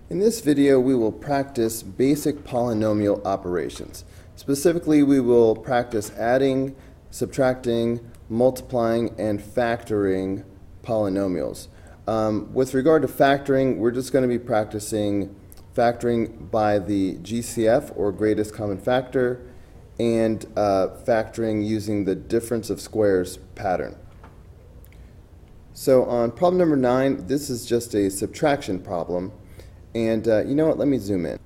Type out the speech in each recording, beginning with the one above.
In this video, we will practice basic polynomial operations. Specifically, we will practice adding, subtracting, multiplying, and factoring polynomials. With regard to factoring, we're just going to be practicing factoring by the GCF, or greatest common factor, and factoring using the difference of squares pattern. So on problem number 9, this is just a subtraction problem. And you know what, let me zoom in.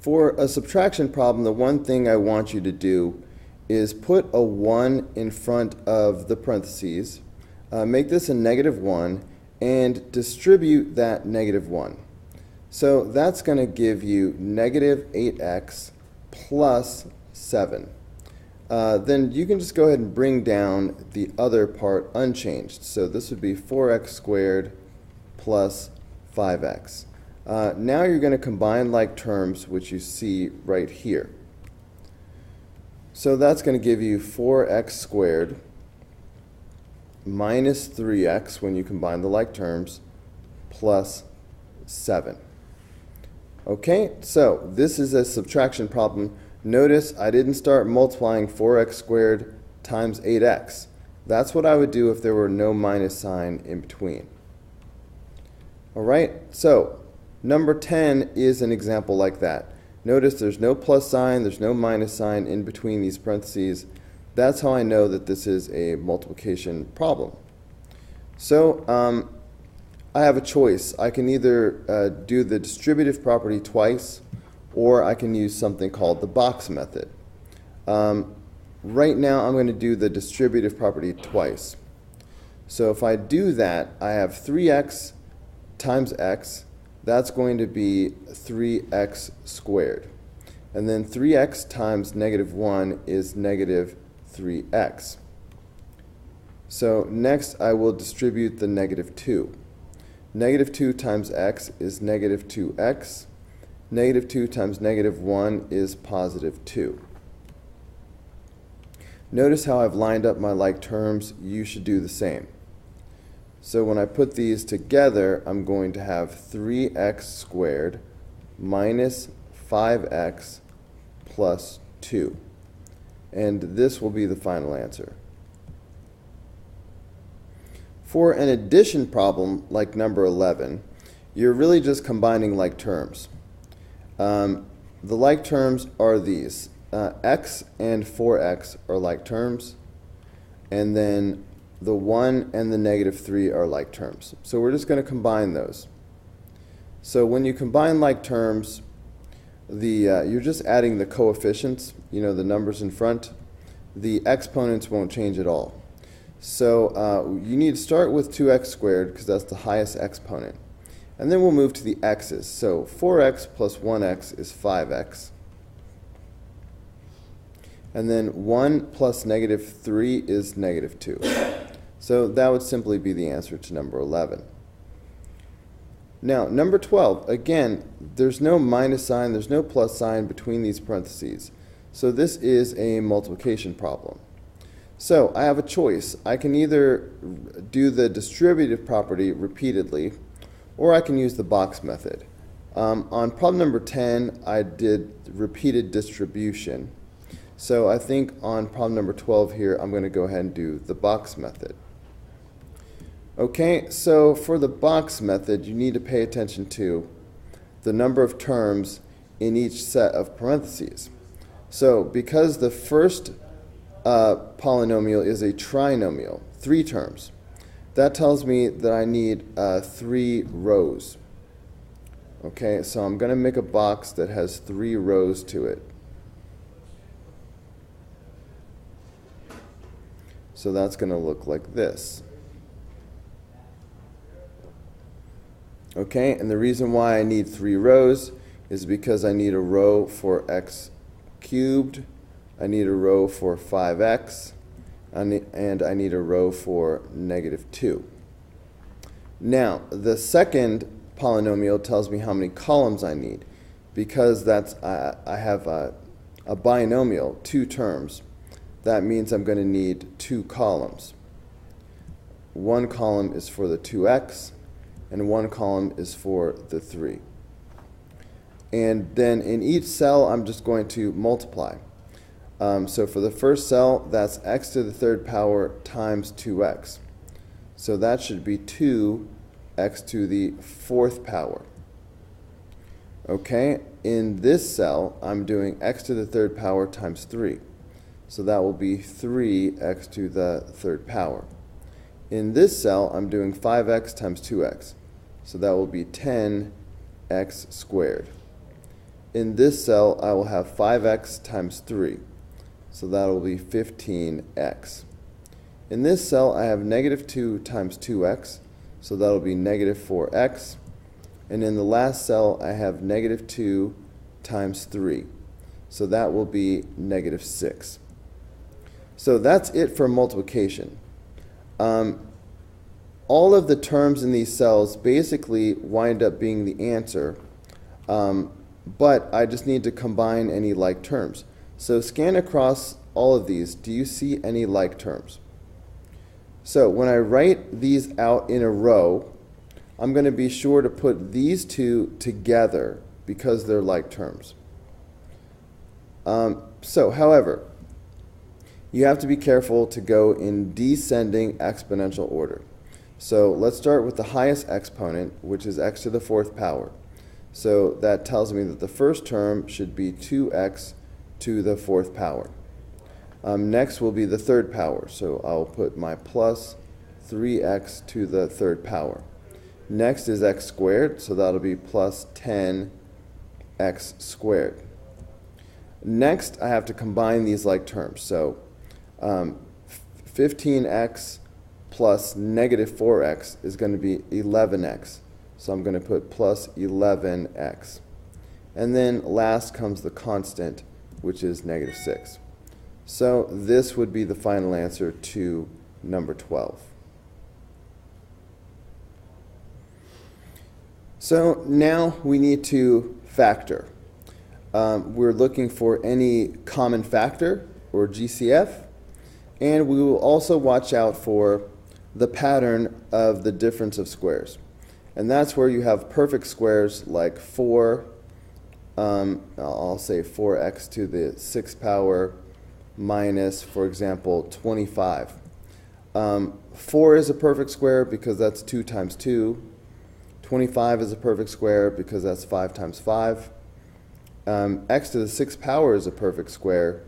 For a subtraction problem, the one thing I want you to do is put a 1 in front of the parentheses, make this a -1, and distribute that -1. So that's going to give you -8x plus 7. Then you can just go ahead and bring down the other part unchanged. So this would be 4x squared plus 5x. Now you're going to combine like terms, which you see right here. So that's going to give you 4x squared minus 3x when you combine the like terms plus 7. Okay, so this is a subtraction problem. Notice I didn't start multiplying 4x squared times 8x. That's what I would do if there were no minus sign in between. All right, so number 10 is an example like that. Notice there's no plus sign, there's no minus sign in between these parentheses. That's how I know that this is a multiplication problem. So I have a choice. I can either do the distributive property twice, or I can use something called the box method. Right now I'm going to do the distributive property twice. So if I do that, I have 3x times x. That's going to be 3x squared. And then 3x times -1 is -3x. So next I will distribute the -2. -2 times x is -2x. -2 times -1 is +2. Notice how I've lined up my like terms. You should do the same. So when I put these together, I'm going to have 3x squared minus 5x plus 2. And this will be the final answer. For an addition problem like number 11, you're really just combining like terms. The like terms are these. X and 4x are like terms, and then the 1 and the -3 are like terms. So we're just going to combine those. So when you combine like terms, you're just adding the coefficients, the numbers in front. The exponents won't change at all. So you need to start with 2x squared because that's the highest exponent. And then we'll move to the x's. So 4x plus 1x is 5x. And then 1 plus -3 is -2. So that would simply be the answer to number 11. Now, number 12, again, there's no minus sign, there's no plus sign between these parentheses. So this is a multiplication problem. So I have a choice. I can either do the distributive property repeatedly, or I can use the box method. On problem number 10, I did repeated distribution. So I think on problem number 12 here, I'm going to go ahead and do the box method. Okay, so for the box method, you need to pay attention to the number of terms in each set of parentheses. So because the first polynomial is a trinomial, 3 terms, that tells me that I need 3 rows. Okay, so I'm going to make a box that has 3 rows to it. So that's going to look like this. Okay, and the reason why I need 3 rows is because I need a row for x cubed, I need a row for 5x, and I need a row for -2. Now, the second polynomial tells me how many columns I need. Because I have a binomial, 2 terms, that means I'm going to need 2 columns. One column is for the 2x, and one column is for the 3. And then in each cell, I'm just going to multiply. So for the first cell, that's x to the 3rd power times 2x. So that should be 2x to the 4th power. Okay, in this cell, I'm doing x to the 3rd power times 3. So that will be 3x to the 3rd power. In this cell, I'm doing 5x times 2x. So that will be 10x squared. In this cell, I will have 5x times 3. So that will be 15x. In this cell, I have negative 2 times 2x. So that will be negative 4x. And in the last cell, I have negative 2 times 3. So that will be negative 6. So that's it for multiplication. All of the terms in these cells basically wind up being the answer, but I just need to combine any like terms. So scan across all of these. Do you see any like terms? So when I write these out in a row, I'm going to be sure to put these two together because they're like terms. However, you have to be careful to go in descending exponential order. So let's start with the highest exponent, which is x to the 4th power. So that tells me that the first term should be 2x to the 4th power. Next will be the 3rd power. So I'll put my plus 3x to the 3rd power. Next is x squared, so that'll be plus 10x squared. Next, I have to combine these like terms. So 15x plus negative 4x is going to be 11x. So I'm going to put plus 11x. And then last comes the constant, which is negative 6. So this would be the final answer to number 12. So now we need to factor. We're looking for any common factor, or GCF, and we will also watch out for the pattern of the difference of squares. And that's where you have perfect squares like 4, I'll say 4x to the 6th power minus, for example, 25. 4 is a perfect square because that's 2 times 2. 25 is a perfect square because that's 5 times 5. X to the 6th power is a perfect square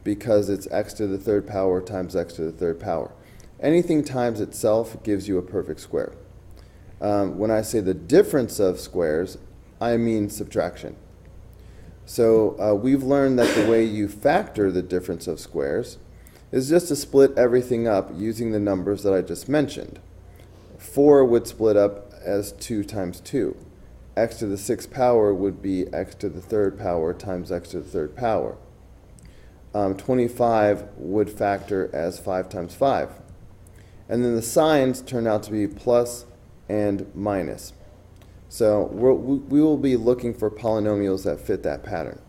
because it's x to the 3rd power times x to the 3rd power. Anything times itself gives you a perfect square. When I say the difference of squares, I mean subtraction. So we've learned that the way you factor the difference of squares is just to split everything up using the numbers that I just mentioned. 4 would split up as 2 times 2. X to the 6th power would be x to the 3rd power times x to the 3rd power. 25 would factor as 5 times 5. And then the signs turn out to be plus and minus. So we will be looking for polynomials that fit that pattern.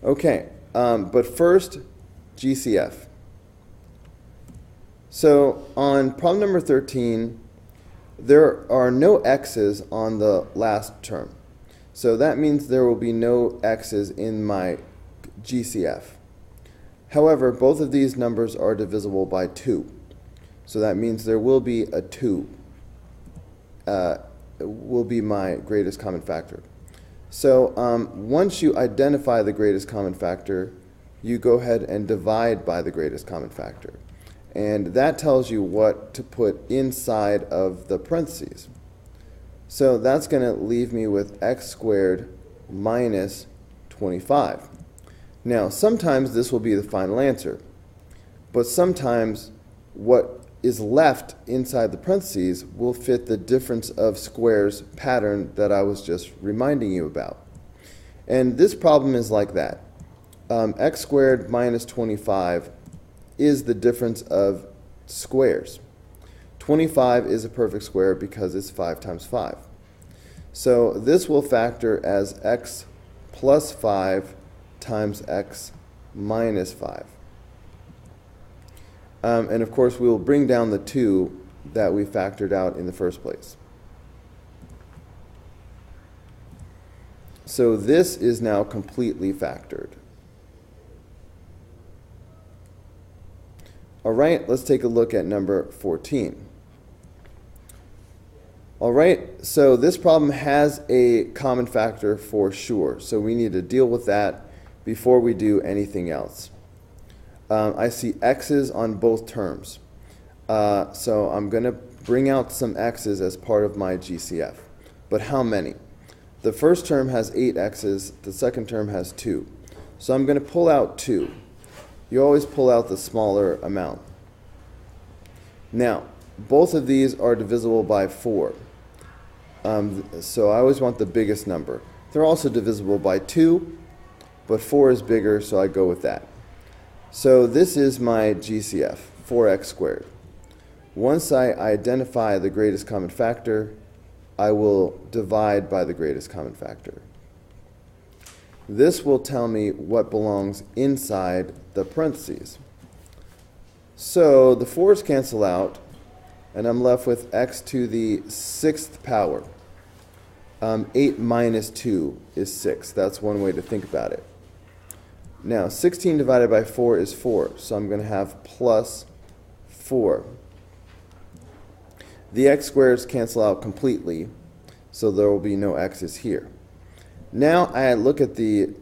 Okay, but first, GCF. So on problem number 13, there are no x's on the last term. So that means there will be no x's in my GCF. However, both of these numbers are divisible by 2. So that means there will be a 2. Will be my greatest common factor. So once you identify the greatest common factor, you go ahead and divide by the greatest common factor. And that tells you what to put inside of the parentheses. So that's going to leave me with x squared minus 25. Now, sometimes this will be the final answer, but sometimes what is left inside the parentheses will fit the difference of squares pattern that I was just reminding you about. And this problem is like that. X squared minus 25 is the difference of squares. 25 is a perfect square because it's 5 times 5. So this will factor as x plus 5 times x minus 5. And of course, we will bring down the 2 that we factored out in the first place. So this is now completely factored. All right, let's take a look at number 14. All right, so this problem has a common factor for sure, so we need to deal with that before we do anything else. I see x's on both terms, so I'm going to bring out some x's as part of my GCF. But how many? The first term has 8 x's, the second term has 2. So I'm going to pull out 2. You always pull out the smaller amount. Now, both of these are divisible by 4. So I always want the biggest number. They're also divisible by 2, but 4 is bigger, so I go with that. So this is my GCF, 4x squared. Once I identify the greatest common factor, I will divide by the greatest common factor. This will tell me what belongs inside the parentheses. So the 4's cancel out, and I'm left with x to the 6th power. 8 minus 2 is 6. That's one way to think about it. Now, 16 divided by 4 is 4, so I'm going to have plus 4. The x squares cancel out completely, so there will be no x's here. Now I look at the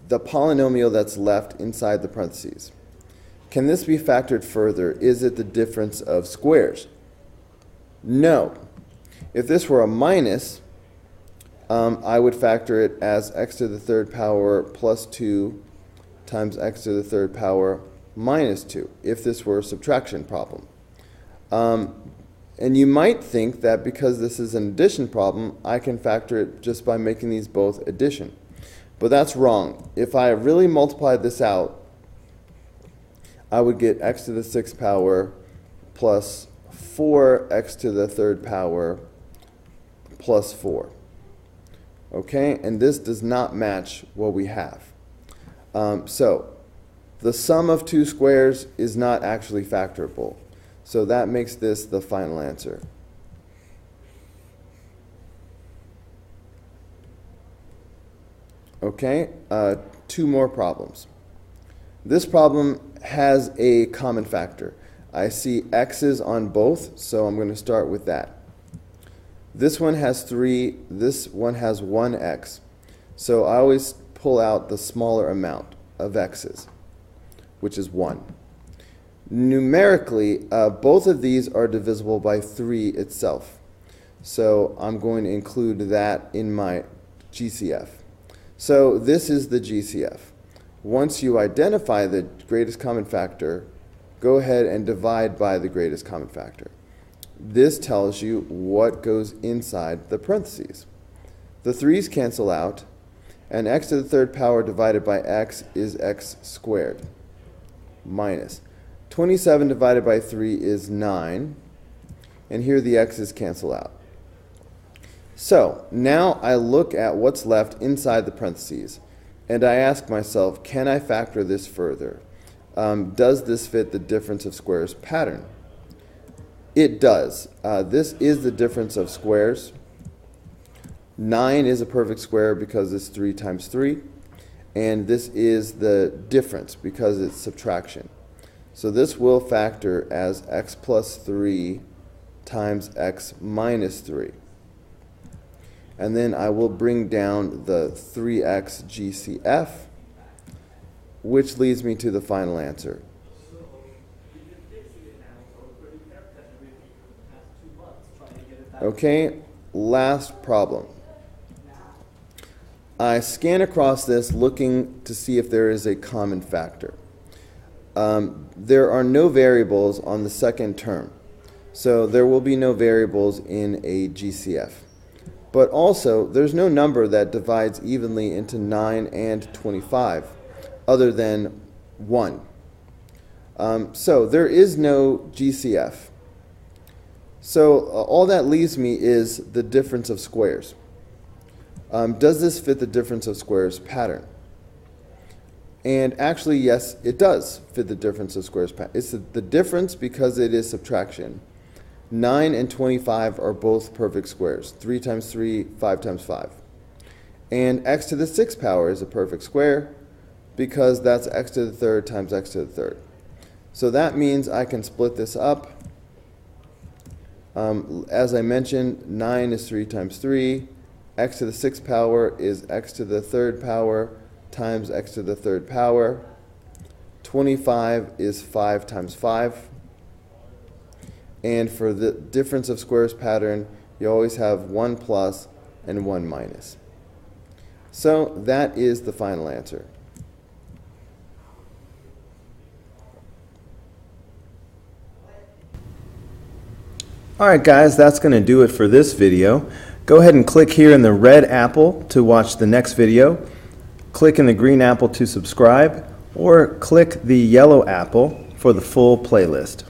polynomial that's left inside the parentheses. Can this be factored further? Is it the difference of squares? No. If this were a minus, I would factor it as x to the 3rd power plus 2 times x to the 3rd power minus 2, if this were a subtraction problem. And you might think that because this is an addition problem, I can factor it just by making these both addition. But that's wrong. If I really multiplied this out, I would get x to the 6th power plus 4x to the 3rd power plus 4. Okay, and this does not match what we have. So the sum of 2 squares is not actually factorable. So that makes this the final answer. Okay, 2 more problems. This problem has a common factor. I see x's on both, so I'm going to start with that. This one has 3, this one has 1x. So I always pull out the smaller amount of x's, which is 1. Numerically, both of these are divisible by 3 itself. So I'm going to include that in my GCF. So this is the GCF. Once you identify the greatest common factor, go ahead and divide by the greatest common factor. This tells you what goes inside the parentheses. The 3's cancel out, and x to the 3rd power divided by x is x squared minus 27 divided by 3 is 9, and here the x's cancel out. So now I look at what's left inside the parentheses, and I ask myself, can I factor this further? Does this fit the difference of squares pattern? It does. This is the difference of squares. 9 is a perfect square because it's 3 times 3, and this is the difference because it's subtraction. So this will factor as x plus 3 times x minus 3. And then I will bring down the 3x GCF, which leads me to the final answer. Okay, last problem. I scan across this looking to see if there is a common factor. There are no variables on the second term, so there will be no variables in a GCF. But also, there's no number that divides evenly into 9 and 25, other than 1. So there is no GCF. So all that leaves me is the difference of squares. Does this fit the difference of squares pattern? And actually, yes, it does fit the difference of squares pattern. It's the difference because it is subtraction. 9 and 25 are both perfect squares. 3 times 3, 5 times 5. And x to the 6th power is a perfect square because that's x to the third times x to the third. So that means I can split this up. As I mentioned, 9 is 3 times 3. X to the 6th power is x to the third power times x to the third power. 25 is 5 times 5. And for the difference of squares pattern, you always have 1 plus and 1 minus. So that is the final answer. Alright guys, that's going to do it for this video. Go ahead and click here in the red apple to watch the next video. Click in the green apple to subscribe, or click the yellow apple for the full playlist.